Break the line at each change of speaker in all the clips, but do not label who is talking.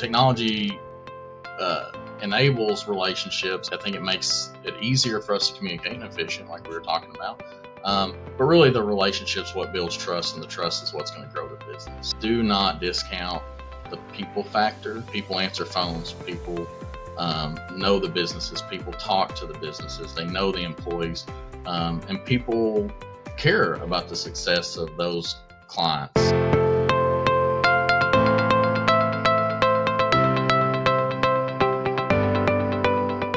technology enables relationships. I think it makes it easier for us to communicate and efficient, like we were talking about. But really, the relationship's what builds trust, and the trust is what's going to grow the business. Do not discount the people factor. People answer phones. People know the businesses. People talk to the businesses. They know the employees, and people care about the success of those clients.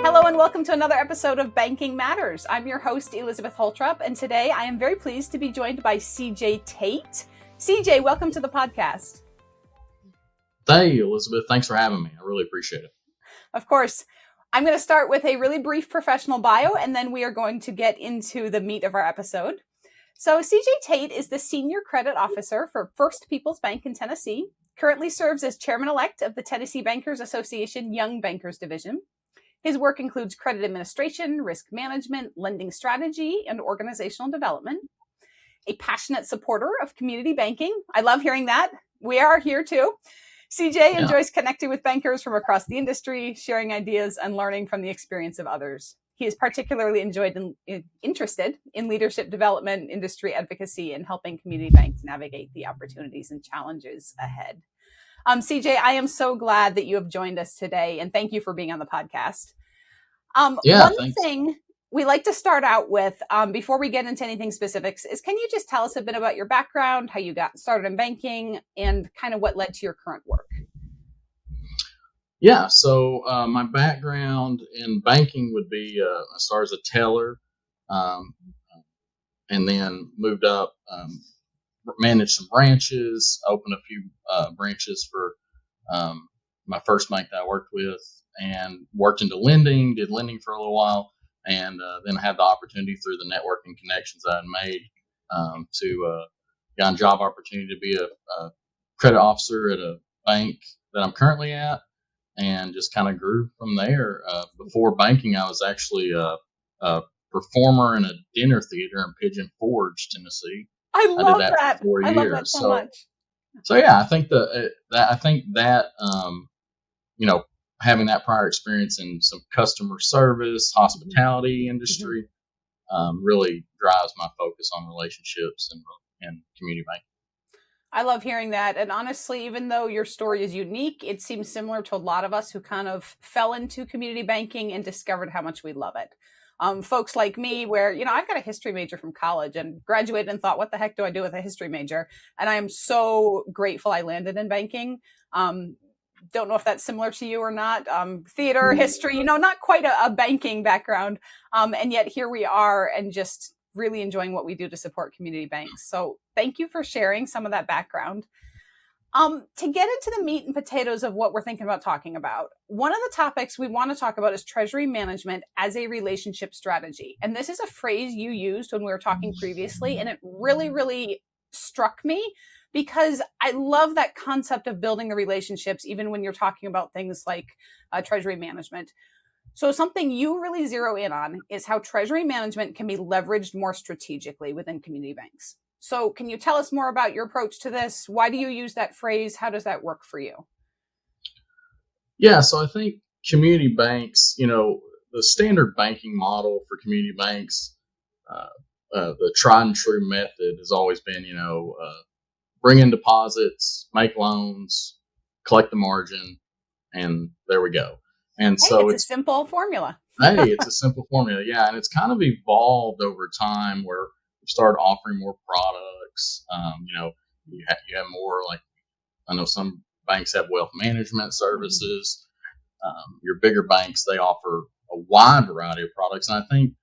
Hello and welcome to another episode of Banking Matters. I'm your host, Elizabeth Holtrop, and today I am very pleased to be joined by CJ Tate. CJ, welcome to the podcast.
Hey, Elizabeth. Thanks for having me. I really appreciate it.
Of course. I'm going to start with a really brief professional bio, and then we are going to get into the meat of our episode. So CJ Tate is the Senior Credit Officer for First People's Bank in Tennessee, currently serves as Chairman-elect of the Tennessee Bankers Association Young Bankers Division. His work includes credit administration, risk management, lending strategy, and organizational development. A passionate supporter of community banking. I love hearing that. We are here too. CJ enjoys connecting with bankers from across the industry, sharing ideas, and learning from the experience of others. He is particularly interested in leadership development, industry advocacy, and helping community banks navigate the opportunities and challenges ahead. CJ, I am so glad that you have joined us today, and thank you for being on the podcast. One thing we like to start out with, before we get into anything specifics, is can you just tell us a bit about your background, how you got started in banking, and kind of what led to your current work?
Yeah, so my background in banking would be I started as a teller, and then moved up, managed some branches, opened a few branches for my first bank that I worked with, and worked into lending, did lending for a little while, and then had the opportunity through the networking connections that I made to get a job opportunity to be a credit officer at a bank that I'm currently at, and just kind of grew from there. Before banking, I was actually a performer in a dinner theater in Pigeon Forge, Tennessee.
I love
did
that.
For 4
I
years.
love that so much.
So yeah, I think that having that prior experience in some customer service, hospitality industry, really drives my focus on relationships and community banking.
I love hearing that. And honestly, even though your story is unique, it seems similar to a lot of us who kind of fell into community banking and discovered how much we love it. Folks like me where, I've got a history major from college and graduated and thought, what the heck do I do with a history major? And I am so grateful I landed in banking. Don't know if that's similar to you or not. Theater, history, not quite a banking background. And yet here we are and just really enjoying what we do to support community banks. So thank you for sharing some of that background. To get into the meat and potatoes of what we're thinking about talking about, one of the topics we want to talk about is treasury management as a relationship strategy. And this is a phrase you used when we were talking previously, and it really, really struck me because I love that concept of building the relationships, even when you're talking about things like treasury management. So something you really zero in on is how treasury management can be leveraged more strategically within community banks. So can you tell us more about your approach to this? Why do you use that phrase? How does that work for you?
Yeah, so I think community banks, the standard banking model for community banks, the tried and true method has always been, bring in deposits, make loans, collect the margin, and there we go. And so
it's a simple formula.
It's a simple formula. Yeah. And it's kind of evolved over time where we started offering more products. You have more, like, I know some banks have wealth management services. Your bigger banks, they offer a wide variety of products. And I think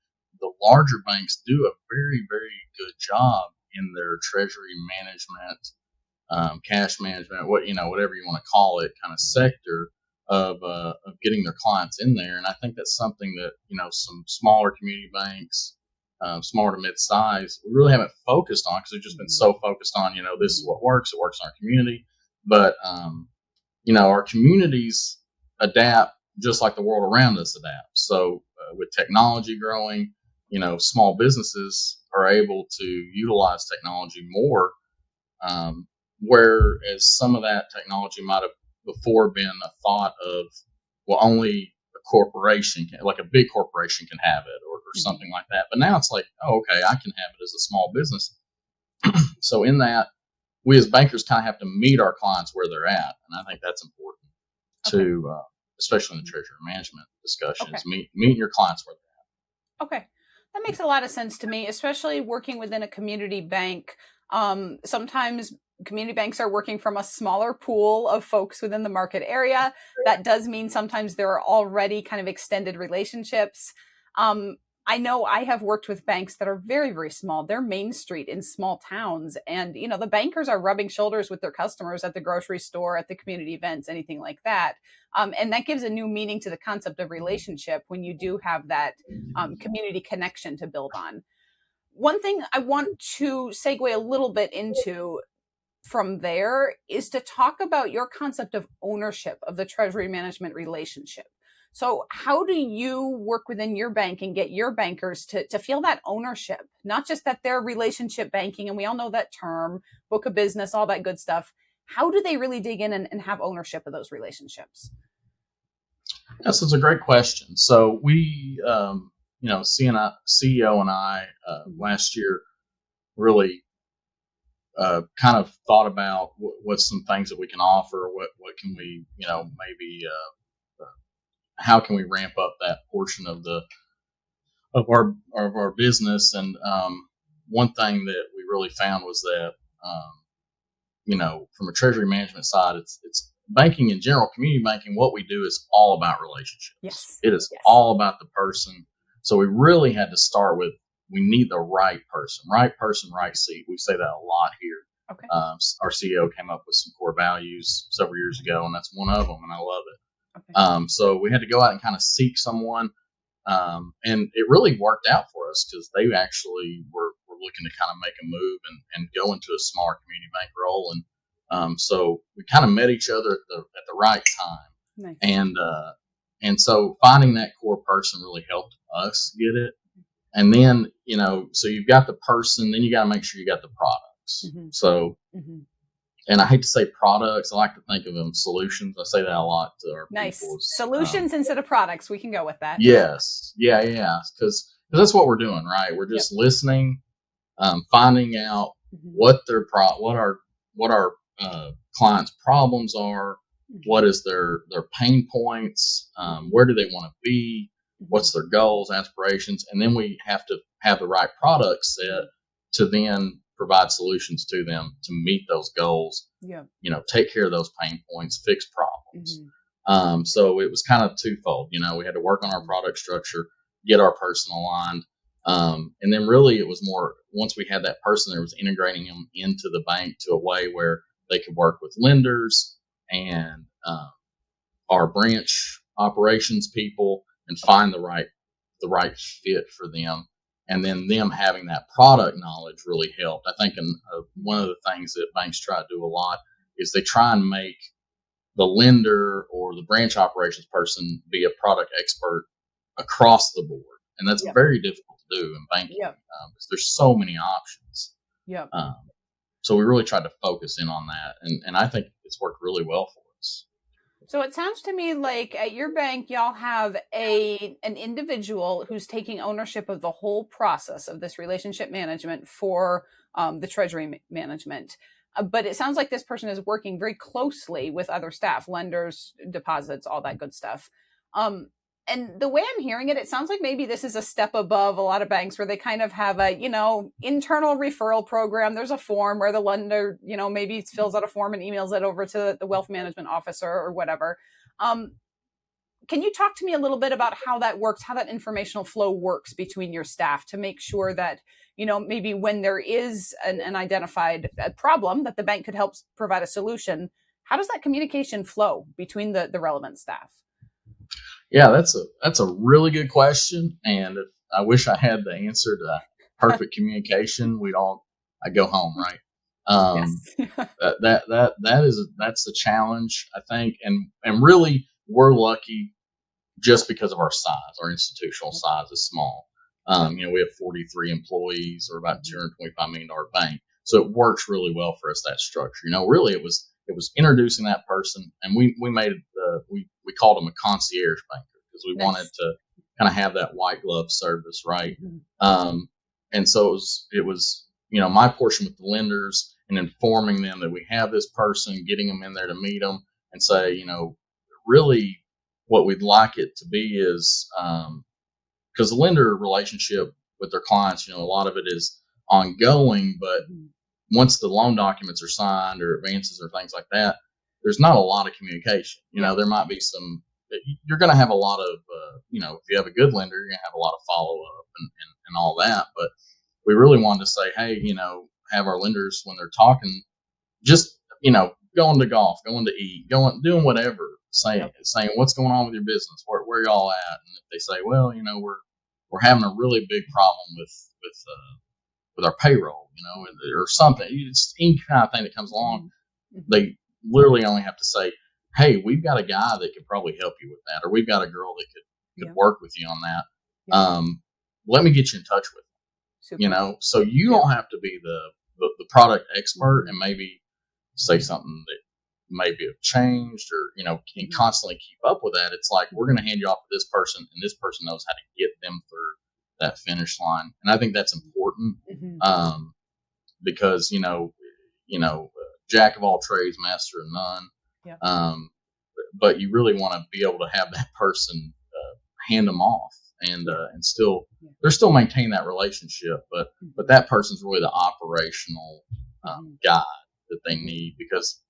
the larger banks do a very, very good job in their treasury management, cash management, whatever you want to call it, kind of sector of getting their clients in there. And I think that's something that, some smaller community banks, smaller to mid-size, we really haven't focused on because we've just been so focused on, this is what works. It works in our community. But, our communities adapt just like the world around us adapts. So with technology growing, small businesses are able to utilize technology more, whereas some of that technology might have before been a thought of, well, only a corporation can, like a big corporation can have it, or something like that. But now it's like, oh, okay, I can have it as a small business. So in that, we as bankers kind of have to meet our clients where they're at, and I think that's important to, especially in the treasury management discussion, is meeting your clients where they're
at. Okay, that makes a lot of sense to me, especially working within a community bank. Sometimes community banks are working from a smaller pool of folks within the market area. That does mean sometimes there are already kind of extended relationships. I know I have worked with banks that are very, very small. They're Main Street in small towns. And, you know, the bankers are rubbing shoulders with their customers at the grocery store, at the community events, anything like that. And that gives a new meaning to the concept of relationship when you do have that community connection to build on. One thing I want to segue a little bit into from there is to talk about your concept of ownership of the treasury management relationship. So how do you work within your bank and get your bankers to feel that ownership, not just that they're relationship banking, and we all know that term, book of business, all that good stuff. How do they really dig in and have ownership of those relationships?
Yes, it's a great question. So we, CEO and I last year really kind of thought about what's some things that we can offer, what can we, maybe how can we ramp up that portion of our business. And one thing that we really found was that from a treasury management side, it's banking in general, community banking. What we do is all about relationships.
Yes.
It is all about the person. So we really had to start with, we need the right person, right seat. We say that a lot here.
Okay.
Our CEO came up with some core values several years ago, and that's one of them, and I love it.
Okay.
So we had to go out and kind of seek someone, and it really worked out for us because they actually were looking to kind of make a move and go into a smaller community bank role, and so we kind of met each other at the right time. Nice. And so finding that core person really helped us get it. And then, so you've got the person, then you got to make sure you got the products. Mm-hmm. So, and I hate to say products, I like to think of them solutions. I say that a lot to our people.
Solutions instead of products. We can go with that.
Yes. Yeah. Because that's what we're doing, right? We're just listening, finding out what our clients' problems are, what is their pain points, where do they want to be, what's their goals, aspirations, and then we have to have the right product set to then provide solutions to them to meet those goals. Yeah. Take care of those pain points, fix problems. So it was kind of twofold. We had to work on our product structure, get our person aligned, and then really it was more, once we had that person there, was integrating them into the bank to a way where they could work with lenders and our branch operations people and find the right fit for them. And then them having that product knowledge really helped. I think one of the things that banks try to do a lot is they try and make the lender or the branch operations person be a product expert across the board. And that's very difficult to do in banking because there's so many options. Yeah. So we really tried to focus in on that. And I think it's worked really well for us.
So it sounds to me like at your bank, y'all have an individual who's taking ownership of the whole process of this relationship management for the treasury management. But it sounds like this person is working very closely with other staff, lenders, deposits, all that good stuff. And the way I'm hearing it, it sounds like maybe this is a step above a lot of banks where they kind of have a, internal referral program. There's a form where the lender, maybe fills out a form and emails it over to the wealth management officer or whatever. Can you talk to me a little bit about how that works, how that informational flow works between your staff to make sure that, maybe when there is an identified problem that the bank could help provide a solution, how does that communication flow between the relevant staff?
Yeah, that's a really good question, and I wish I had the answer to perfect communication. I'd go home, right? That's the challenge, I think, and really we're lucky just because of our size. Our institutional size is small. We have 43 employees, or about $225 million bank, so it works really well for us, that structure. Really it was it was introducing that person, and we made it we called them a concierge banker because we wanted to kind of have that white glove service, right? And so it was my portion with the lenders and informing them that we have this person, getting them in there to meet them and say, really what we'd like it to be is because the lender relationship with their clients, a lot of it is ongoing, but once the loan documents are signed or advances or things like that, there's not a lot of communication. There might be you're going to have a lot of, if you have a good lender, you're going to have a lot of follow up and all that. But we really wanted to say, hey, have our lenders when they're talking, just, going to golf, going to eat, doing whatever, saying what's going on with your business, where y'all at, and if they say, well, we're having a really big problem with our payroll, or something, it's any kind of thing that comes along, they literally only have to say, hey, we've got a guy that could probably help you with that, or we've got a girl that could work with you on that. Let me get you in touch with them. So you don't have to be the product expert and maybe say something that maybe have changed or, can constantly keep up with that. It's like, we're going to hand you off to this person, and this person knows how to get them through that finish line. And I think that's important, because, jack of all trades, master of none. But you really want to be able to have that person hand them off and still, they're still maintain that relationship, but that person's really the operational guy that they need, because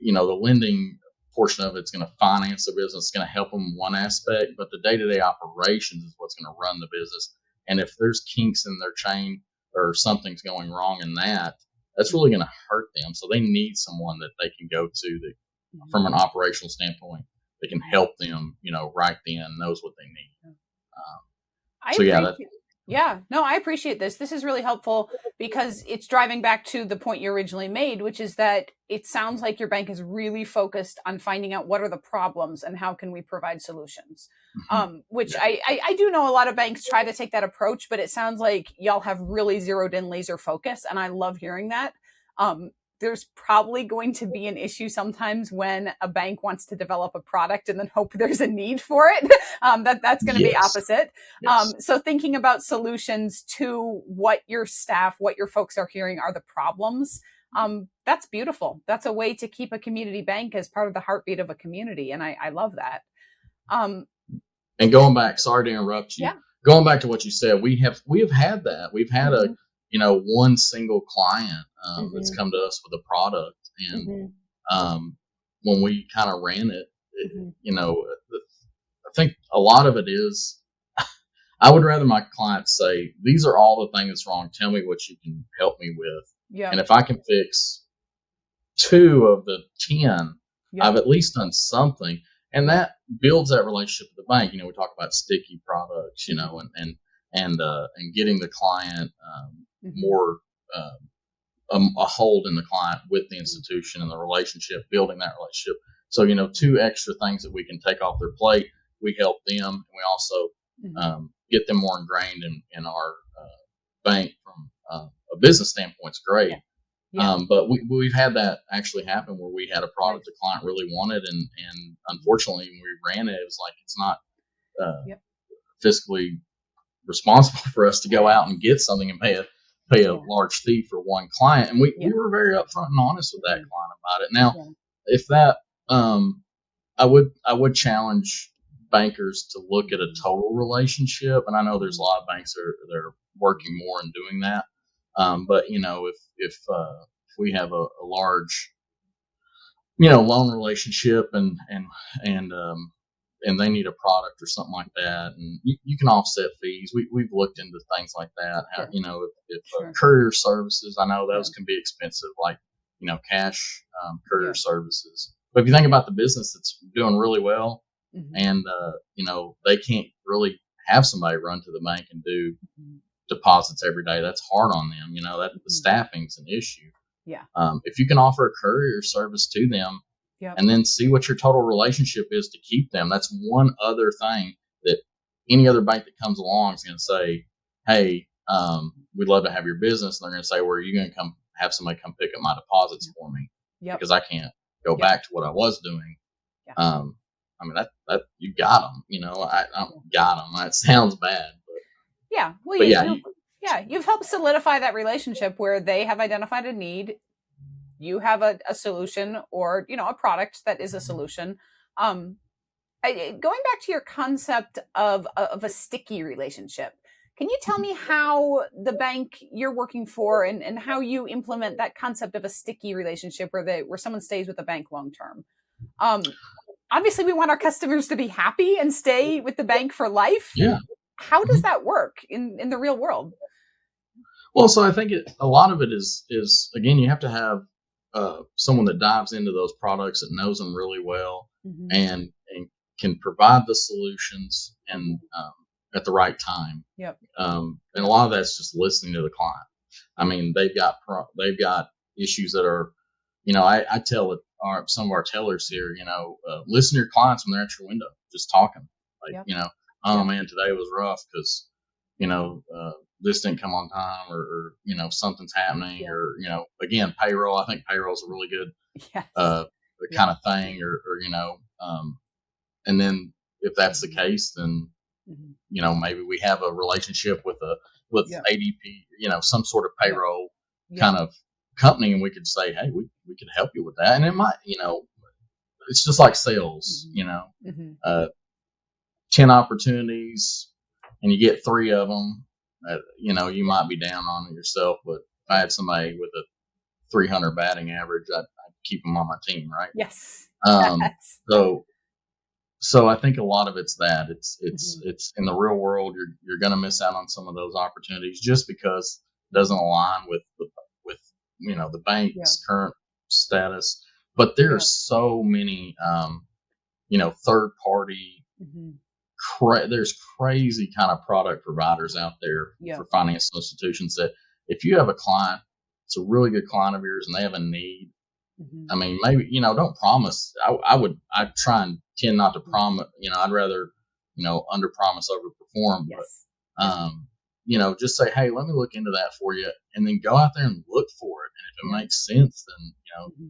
the lending portion of it's going to finance the business, it's going to help them in one aspect, but the day-to-day operations is what's going to run the business. And if there's kinks in their chain or something's going wrong in that's really going to hurt them. So they need someone that they can go to that, from an operational standpoint, that can help them, right then, knows what they need.
I appreciate this. This is really helpful because it's driving back to the point you originally made, which is that it sounds like your bank is really focused on finding out what are the problems and how can we provide solutions. Which I do know a lot of banks try to take that approach, but it sounds like y'all have really zeroed in laser focus, and I love hearing that. There's probably going to be an issue sometimes when a bank wants to develop a product and then hope there's a need for it. That's going to be opposite. So thinking about solutions to what your staff, what your folks are hearing are the problems. That's beautiful. That's a way to keep a community bank as part of the heartbeat of a community. And I love that.
And going back, sorry to interrupt you. Going back to what you said, we have had that. We've had a one single client that's come to us with a product, and when we kind of ran it, I think a lot of it is, I would rather my clients say, these are all the things that's wrong. Tell me what you can help me with. And if I can fix 2 of the 10, I've at least done something. And that builds that relationship with the bank. We talk about sticky products, and getting the client more a hold in the client with the institution and the relationship, building that relationship. So 2 extra things that we can take off their plate, we help them, and we also get them more ingrained in our bank from a business standpoint. It's great. But we've had that actually happen where we had a product the client really wanted, and unfortunately when we ran it, it was like, it's not fiscally responsible for us to go out and get something and pay a large fee for one client. And we were very upfront and honest with that client about it. Now, if that, I would challenge bankers to look at a total relationship. And I know there's a lot of banks that are working more in doing that. But if we have a large, loan relationship and they need a product or something like that, and you can offset fees. We've looked into things like that. If courier services, I know those can be expensive, like cash courier services. But if you think about the business that's doing really well, and they can't really have somebody run to the bank and do deposits every day, that's hard on them. That the staffing's an issue. If you can offer a courier service to them, and then see what your total relationship is to keep them. That's one other thing that any other bank that comes along is going to say, hey, we'd love to have your business. And they're going to say, well, are you going to come have somebody come pick up my deposits for me?
Yep.
because I can't go
Yep.
back to what I was doing.
Yeah.
I mean, that you got them, I got them. That sounds bad,
Yeah. Well,
but yeah,
you've helped solidify that relationship where they have identified a need, you have a solution, or a product that is a solution. Going back to your concept of a sticky relationship, can you tell me how the bank you're working for and how you implement that concept of a sticky relationship where someone stays with the bank long term? Obviously, we want our customers to be happy and stay with the bank for life.
yeah.
How does
Mhm.
that work in the real world?
Well, so I think a lot of it is again, you have to have someone that dives into those products that knows them really well,
Mm-hmm.
and can provide the solutions and at the right time.
Yep.
And a lot of that's just listening to the client. I mean, they've got issues that are, I tell some of our tellers here, listen to your clients when they're at your window, just talking, like,
Yep.
oh
Yep.
man, today was rough because, this didn't come on time, or something's happening,
Yep.
or, again, payroll. I think payroll is a really good,
Yes.
kind of thing, or, and then if that's the
Mhm.
case, then,
Mm-hmm.
maybe we have a relationship with
Yep.
ADP, some sort of
Yep.
payroll
Yep.
kind of company, and we could say, hey, we could help you with that. And it might, it's just like sales,
Mm-hmm.
10 opportunities and you get 3 of them, you might be down on it yourself, but if I had somebody with a 300 batting average, I'd keep them on my team, right?
Yes.
Um,
Yes.
so I think a lot of it's that
Mm-hmm.
it's in the real world, you're going to miss out on some of those opportunities just because it doesn't align with the
Yeah.
bank's current status. But there
Yeah.
are so many third party,
Mm-hmm.
there's crazy kind of product providers out there
Yeah.
for financial institutions that if you have a client, it's a really good client of yours, and they have a need.
Mm-hmm.
I mean, maybe, don't promise. I'd try and tend not to promise, I'd rather, under promise over perform,
Yes.
but, just say, hey, let me look into that for you. And then go out there and look for it. And if it
Yeah.
makes sense, then,
Mm-hmm.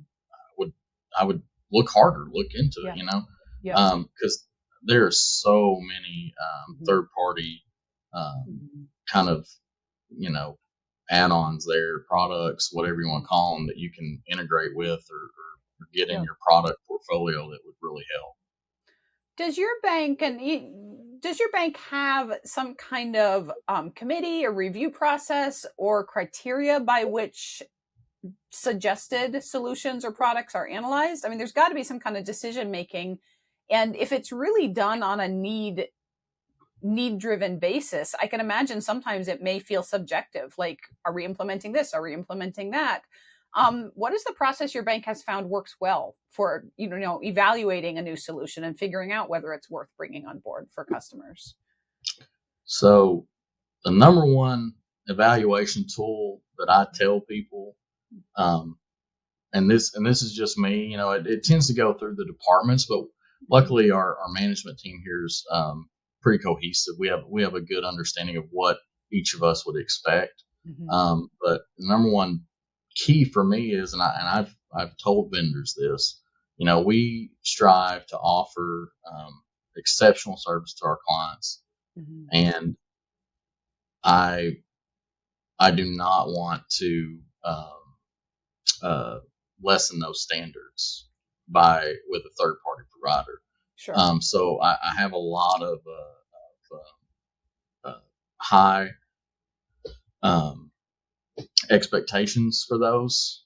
I would look harder, look into
Yeah.
it,
Yeah.
because there are so many third party
Mm-hmm.
kind of, add-ons there, products, whatever you want to call them, that you can integrate with, or get in
Yeah.
your product portfolio that would really help.
Does your bank have some kind of committee or review process or criteria by which suggested solutions or products are analyzed? I mean, there's got to be some kind of decision making, and if it's really done on a need driven basis, I can imagine sometimes it may feel subjective, like, are we implementing this, are we implementing that? What is the process your bank has found works well for evaluating a new solution and figuring out whether it's worth bringing on board for customers?
So the number one evaluation tool that I tell people, and this is just me, it tends to go through the departments, but luckily our management team here is pretty cohesive. We have a good understanding of what each of us would expect.
Mm-hmm.
But the number one key for me is, and I've told vendors this, we strive to offer exceptional service to our clients,
Mm-hmm.
and I do not want to uh, lessen those standards with a third party provider.
Sure.
So I have a lot of high um, expectations for those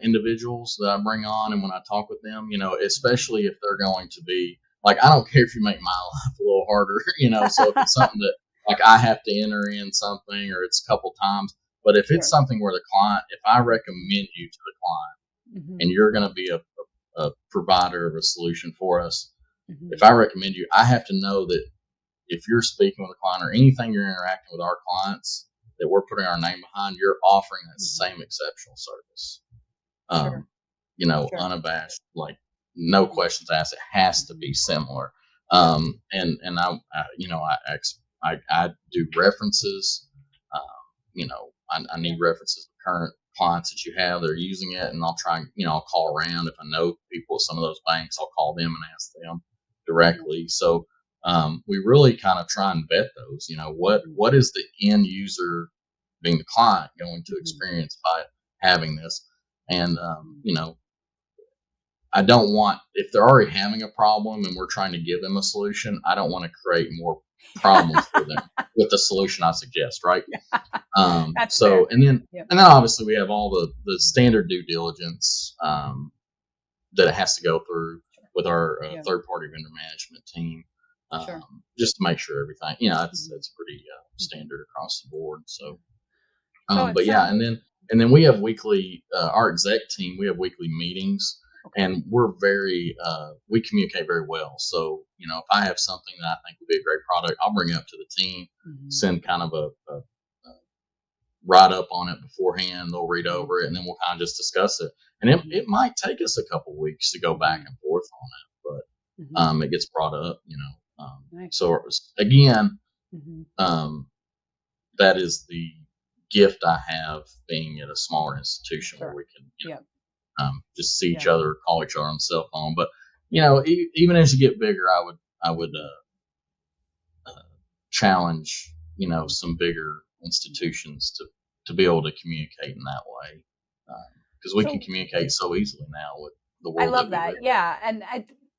individuals that I bring on, and when I talk with them, especially if they're going to be like, I don't care if you make my life a little harder, so if it's something that, like, I have to enter in something, or it's a couple times, but if it's something where if I recommend you to the client,
Mm-hmm.
and you're going to be a provider of a solution for us,
Mm-hmm.
if I recommend you, I have to know that if you're speaking with a client, or anything you're interacting with our clients that we're putting our name behind, you're offering that same exceptional service.
Sure. Sure.
Unabashed, like, no questions asked. It has to be similar. And I do references. I need references of current clients that you have that are using it, and I'll try, I'll call around. If I know people at some of those banks, I'll call them and ask them directly. So we really kind of try and vet those. What is the end user, being the client, going to experience by having this? And I don't want, if they're already having a problem and we're trying to give them a solution, I don't want to create more problems for them with the solution I suggest, right?
That's
so
fair.
and then
Yep.
and then obviously we have all the standard due diligence that it has to go through with our third party vendor management team, just to make sure everything, that's pretty standard across the board. So but yeah, and then we have weekly, our exec team, we have weekly meetings. Okay. And we're we communicate very well. So, if I have something that I think would be a great product, I'll bring it up to the team, send kind of a write up on it beforehand. They'll read over it, and then we'll kind of just discuss it. And it might take us a couple weeks to go back and forth on it, but it gets brought up, Nice. So again, that is the gift I have being at a smaller institution where we can, just see each other, call each other on the cell phone. But even as you get bigger, I would challenge some bigger institutions to be able to communicate in that way, because we can communicate so easily now with the world.
I love that. Yeah, and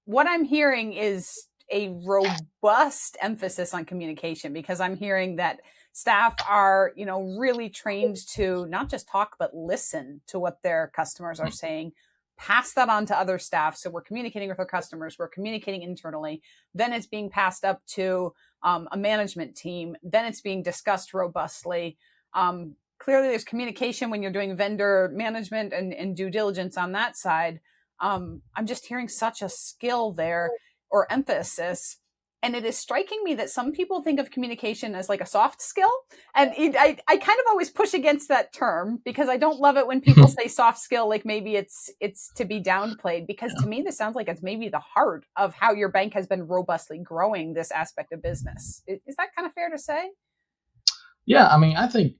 what I'm hearing is a robust emphasis on communication, because I'm hearing that staff are, really trained to not just talk, but listen to what their customers are saying, pass that on to other staff. So we're communicating with our customers, we're communicating internally, then it's being passed up to a management team, then it's being discussed robustly. Clearly there's communication when you're doing vendor management and due diligence on that side. I'm just hearing such a skill there, or emphasis. And it is striking me that some people think of communication as like a soft skill. And I kind of always push against that term, because I don't love it when people say soft skill, like maybe it's to be downplayed, because to me, this sounds like it's maybe the heart of how your bank has been robustly growing this aspect of business. Is that kind of fair to say?
Yeah. I mean, I think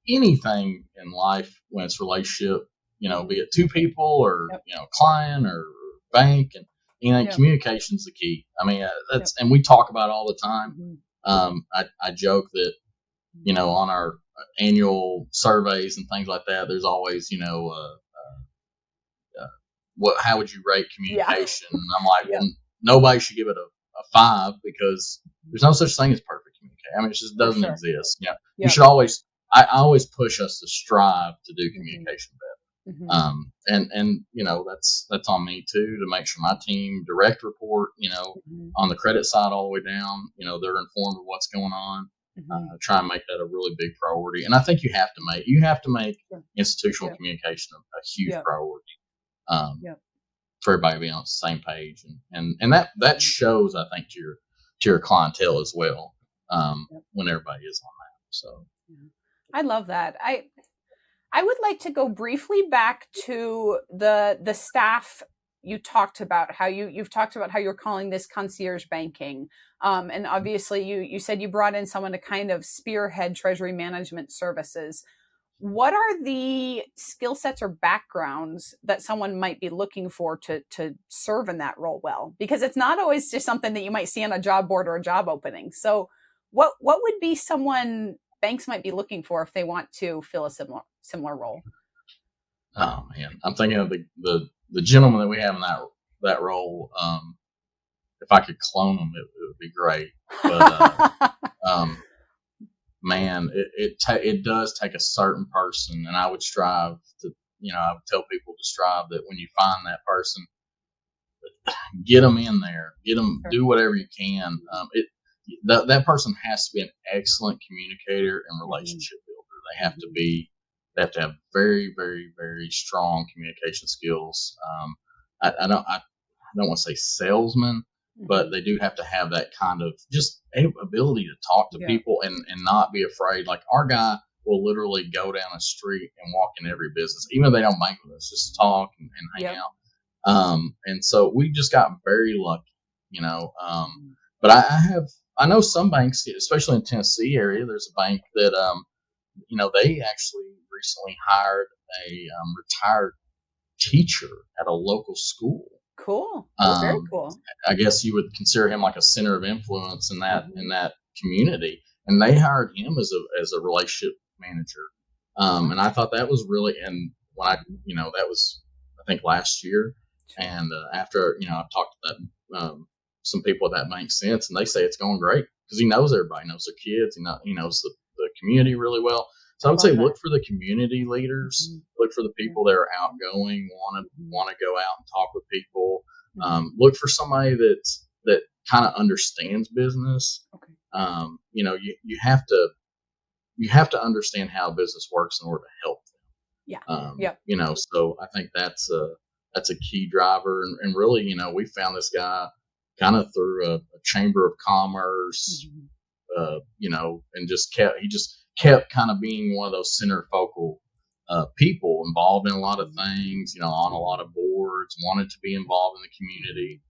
anything in life, when it's relationship, be it two people or, client or bank, and communication's the key. I mean, and we talk about it all the time. I joke that, on our annual surveys and things like that, there's always, how would you rate communication? And I'm like, well, nobody should give it a 5, because there's no such thing as perfect communication. I mean, it just doesn't exist. You should always, I always push us to strive to do communication better. And that's on me too, to make sure my team direct report, on the credit side all the way down, they're informed of what's going on. Try and make that a really big priority. And I think you have to make institutional communication a huge priority, for everybody to be on the same page. And that shows, I think, to your clientele as well, when everybody is on that. So
I love that. I would like to go briefly back to the staff. You talked about how you've talked about how you're calling this concierge banking. And obviously you said you brought in someone to kind of spearhead treasury management services. What are the skill sets or backgrounds that someone might be looking for to serve in that role well? Because it's not always just something that you might see on a job board or a job opening. So what would be someone banks might be looking for if they want to fill a similar role?
Oh man, I'm thinking of the gentleman that we have in that role. If I could clone him, it would be great. But man, it does take a certain person, and I would strive to, I would tell people to strive that when you find that person, get them in there, get them, do whatever you can. That person has to be an excellent communicator and relationship builder. They have to have very, very, very strong communication skills. I don't want to say salesman, but they do have to have that kind of just ability to talk to people and not be afraid. Like, our guy will literally go down a street and walk in every business, even if they don't bank with us, just talk and hang out. And so we just got very lucky, but I know some banks, especially in the Tennessee area, there's a bank that, they actually recently hired a retired teacher at a local school.
Cool. Very cool.
I guess you would consider him like a center of influence in that community, and they hired him as a relationship manager. And I thought that was really, and when that was, I think, last year. And after, I've talked to that, some people at that bank since, and they say it's going great because he knows everybody, knows their kids, he knows the community really well. So I would say look for the community leaders, look for the people that are outgoing, want to go out and talk with people. Look for somebody that kind of understands business. Okay. You have to understand how business works in order to help them. Yeah. So I think that's a key driver. And really, we found this guy kind of through a chamber of commerce, and he just kept kind of being one of those center focal people involved in a lot of things, on a lot of boards, wanted to be involved in the community.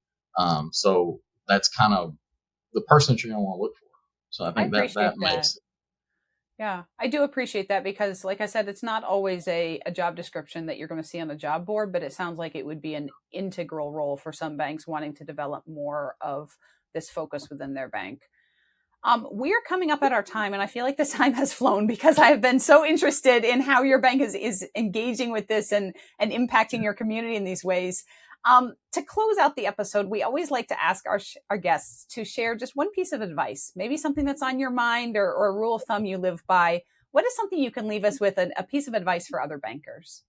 So that's kind of the person that you're going to want to look for. So I think that makes it.
Yeah, I do appreciate that because, like I said, it's not always a job description that you're going to see on the job board, but it sounds like it would be an integral role for some banks wanting to develop more of this focus within their bank. We are coming up at our time, and I feel like the time has flown because I have been so interested in how your bank is engaging with this and impacting your community in these ways. To close out the episode, we always like to ask our guests to share just one piece of advice, maybe something that's on your mind or a rule of thumb you live by. What is something you can leave us with, a piece of advice for other bankers?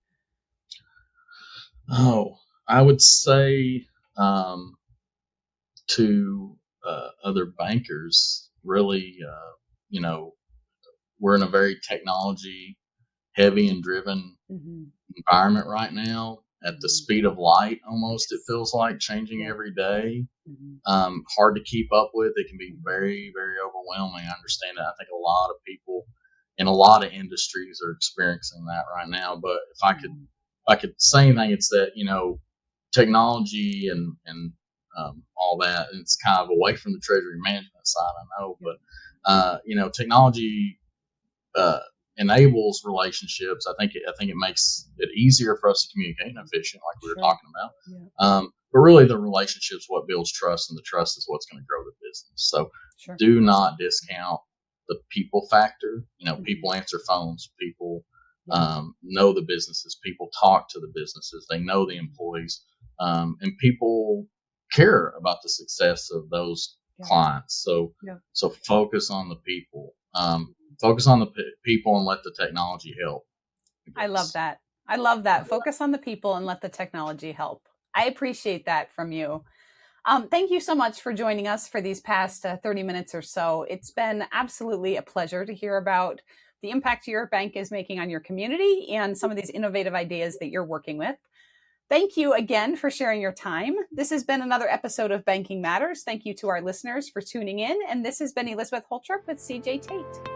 Oh, I would say to other bankers, really, we're in a very technology heavy and driven environment right now. At the speed of light, almost, it feels like, changing every day. Hard to keep up with. It can be very, very overwhelming. I understand that. I think a lot of people in a lot of industries are experiencing that right now. But if I could say anything, it's that, technology and all that, it's kind of away from the treasury management side, I know, but technology enables relationships. I think it makes it easier for us to communicate and efficient, like we were talking about. Yeah. But really, the relationship's what builds trust, and the trust is what's going to grow the business. So do not discount the people factor. People answer phones. People know the businesses. People talk to the businesses. They know the employees, and people care about the success of those clients. So focus on the people. Focus on the people and let the technology help.
I love that. Focus on the people and let the technology help. I appreciate that from you. Thank you so much for joining us for these past 30 minutes or so. It's been absolutely a pleasure to hear about the impact your bank is making on your community and some of these innovative ideas that you're working with. Thank you again for sharing your time. This has been another episode of Banking Matters. Thank you to our listeners for tuning in. And this has been Elizabeth Holtrop with CJ Tate.